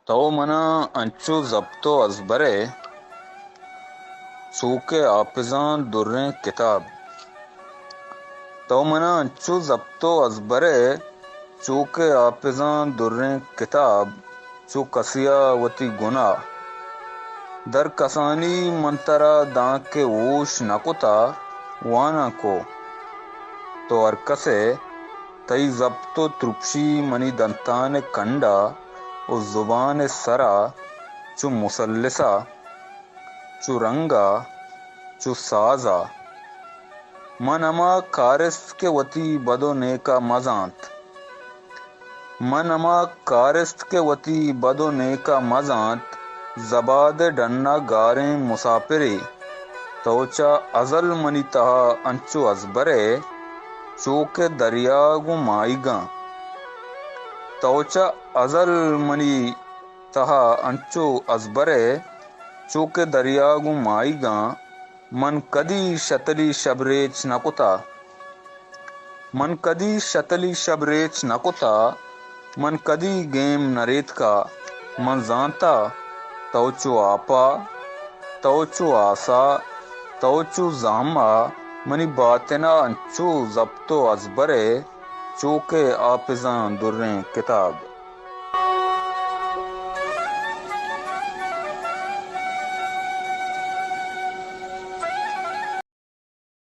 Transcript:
تو منا انچو ضبط و ازبرے چوکے آپزاں دریں کتاب تو منا انچو ضبط و ازبرے چوکے آپزاں دریں کتاب چو کسیا وتی گناہ در کسانی منترا داں کے ووش نکتا وانا کو تو ارکسے تئی ضبط و ترپشی منی دنتان کنڈا و زبان سرا چو مسلسا چو رنگا چو سازا من اما کارست کے وتی بد و نیکا مزانت زباد ڈنا گاریں مسافرے توچا ازل منی تہا انچو ازبرے چوک دریاگو مائیگاں توچا ازل منی تہا انچو ازبرے چوک دریاگو مائیگاں من کدی شتلی شبریچ نکتا من کدی گیم نریت کا من زانتا توچو آپا توچو آسا توچو زاما منی باطنا انچو ضبط و ازبرے چوکے آپزاں دریں کتاب